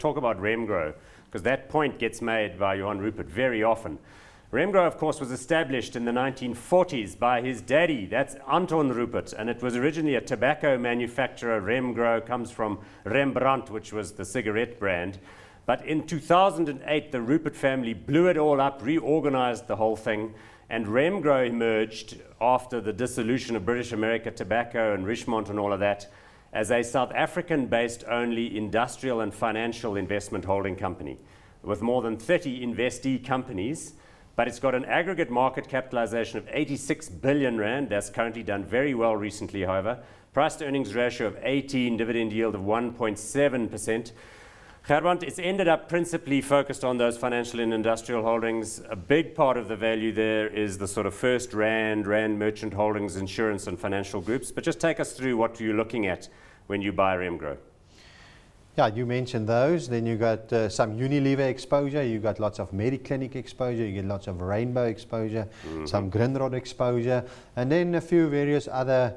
talk about Remgro, because that point gets made by Johan Rupert very often. Remgro, of course, was established in the 1940s by his daddy, that's Anton Rupert, and it was originally a tobacco manufacturer. Remgro comes from Rembrandt, which was the cigarette brand. But in 2008, the Rupert family blew it all up, reorganized the whole thing, and Remgro emerged after the dissolution of British America Tobacco and Richemont and all of that as a South African-based only industrial and financial investment holding company with more than 30 investee companies. But it's got an aggregate market capitalization of 86 billion rand. That's currently done very well recently, however. Price to earnings ratio of 18, dividend yield of 1.7%. Gerbrand, it's ended up principally focused on those financial and industrial holdings. A big part of the value there is the sort of first Rand merchant holdings, insurance and financial groups. But just take us through what you're looking at when you buy Remgro. Yeah, you mentioned those. Then you got some Unilever exposure. You got lots of Mediclinic exposure. You get lots of Rainbow exposure, some Grindrod exposure, and then a few various other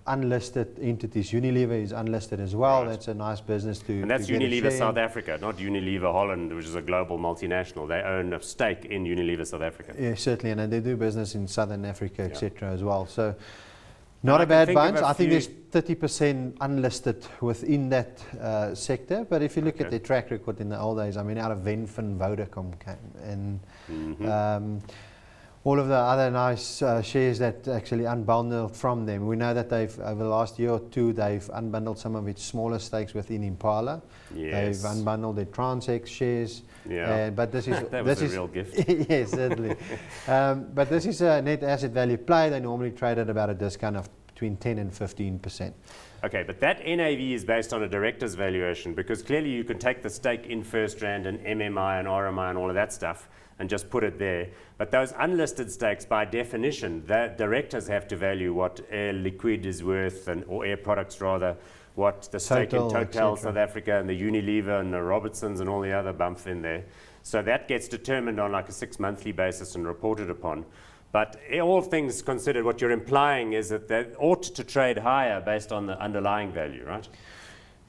unlisted entities. Unilever is unlisted as well. Right. That's a nice business to. And that's to Unilever South Africa, not Unilever Holland, which is a global multinational. They own a stake in Unilever South Africa. Yeah, certainly, and they do business in Southern Africa, etc. as well. So. Not a bad bunch. I think there's 30% unlisted within that sector. But if you look at their track record in the old days, I mean, out of Venfin, Vodacom came, and all of the other nice shares that actually unbundled from them. We know that they've, over the last year or two, they've unbundled some of its smaller stakes within Impala. Yes. They've unbundled their Transex shares. Yeah. But this is that was a real gift. Yes, certainly. But this is a net asset value play. They normally trade at about a discount of between 10 and 15%. Okay, but that NAV is based on a director's valuation, because clearly you can take the stake in First Rand and MMI and RMI and all of that stuff and just put it there. But those unlisted stakes, by definition, the directors have to value what Air Liquide is worth, or Air Products rather, what the stake in Total South Africa and the Unilever and the Robertsons and all the other bumps in there. So that gets determined on like a 6-monthly basis and reported upon. But all things considered, what you're implying is that they ought to trade higher based on the underlying value, right?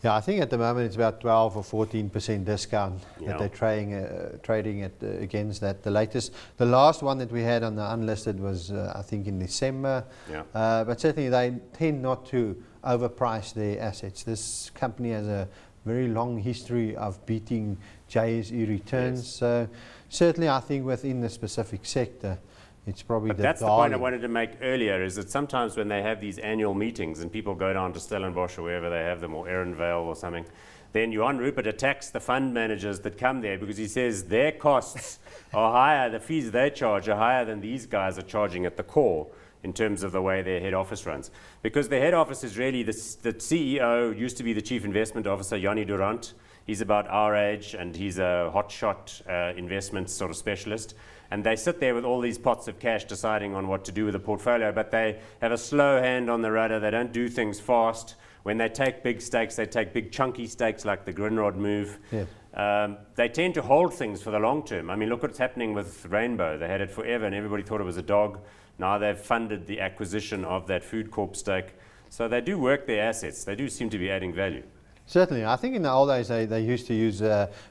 Yeah, I think at the moment it's about 12 or 14% discount that they're trading at against that. The last one that we had on the unlisted was I think in December. Yeah. But certainly they tend not to overprice their assets. This company has a very long history of beating JSE returns. Yes. So certainly I think within the specific sector, it's probably but that's the point I wanted to make earlier, is that sometimes when they have these annual meetings and people go down to Stellenbosch or wherever they have them, or Ehrenvale or something, then Johan Rupert attacks the fund managers that come there, because he says their costs are higher, the fees they charge are higher than these guys are charging at the core in terms of the way their head office runs. Because the head office is really, the CEO used to be the chief investment officer, Yanni Durant. He's about our age and he's a hotshot investment sort of specialist. And they sit there with all these pots of cash deciding on what to do with the portfolio, but they have a slow hand on the rudder. They don't do things fast. When they take big stakes, they take big chunky stakes like the Grindrod move. Yeah. They tend to hold things for the long term. I mean, look what's happening with Rainbow. They had it forever and everybody thought it was a dog. Now they've funded the acquisition of that Food Corp stake. So they do work their assets. They do seem to be adding value. Certainly. I think in the old days they used to use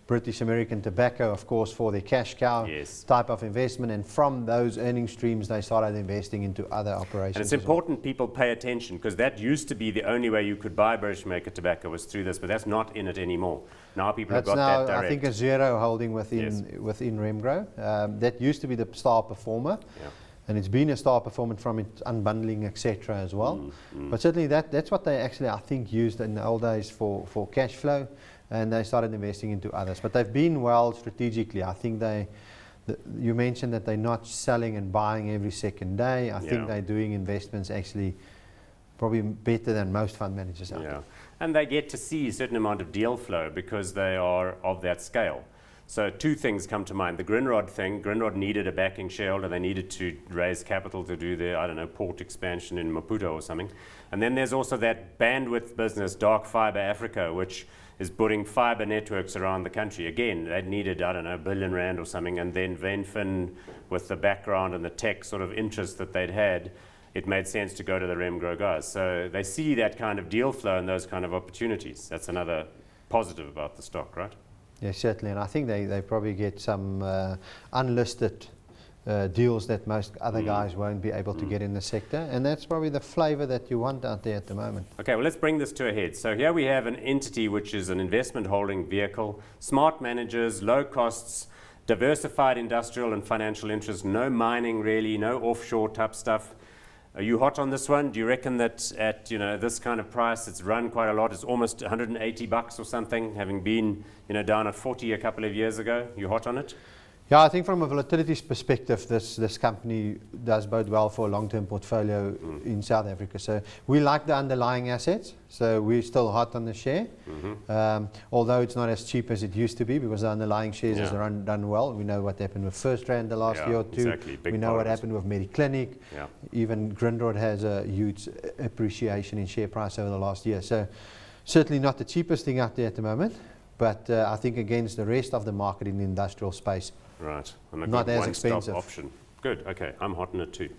British American Tobacco, of course, for their cash cow type of investment, and from those earning streams they started investing into other operations. And it's important people pay attention, because that used to be the only way you could buy British American Tobacco was through this, but that's not in it anymore. Now people have got that direct. I think a zero holding within Remgro. That used to be the star performer. Yeah. And it's been a star performer from its unbundling, etc. as well. But certainly that's what they actually, I think, used in the old days for cash flow, and they started investing into others. But they've been well strategically. I think you mentioned that they're not selling and buying every second day. I think they're doing investments actually probably better than most fund managers out there. And they get to see a certain amount of deal flow because they are of that scale. So two things come to mind. The Grindrod thing, Grindrod needed a backing shareholder. They needed to raise capital to do their, port expansion in Maputo or something. And then there's also that bandwidth business, Dark Fiber Africa, which is putting fiber networks around the country. Again, they needed, R1 billion or something. And then Venfin, with the background and the tech sort of interest that they'd had, it made sense to go to the Remgro guys. So they see that kind of deal flow and those kind of opportunities. That's another positive about the stock, right? Yeah, certainly, and I think they probably get some unlisted deals that most other guys won't be able to get in the sector, and that's probably the flavor that you want out there at the moment. Okay, well, let's bring this to a head. So here we have an entity which is an investment holding vehicle, smart managers, low costs, diversified industrial and financial interests, no mining really, no offshore type stuff. Are you hot on this one? Do you reckon that at this kind of price, it's run quite a lot? It's almost $180 or something, having been down at 40 a couple of years ago. You hot on it? Yeah, I think from a volatilities perspective, this company does bode well for a long-term portfolio in South Africa. So we like the underlying assets. So we're still hot on the share, although it's not as cheap as it used to be because the underlying shares has done well. We know what happened with First Rand the last year or two. Exactly. We know what happened with Mediclinic. Yeah. Even Grindrod has a huge appreciation in share price over the last year. So certainly not the cheapest thing out there at the moment, but I think against the rest of the market in the industrial space, right. And not as one-stop expensive option. Good. Okay. I'm hot on it too.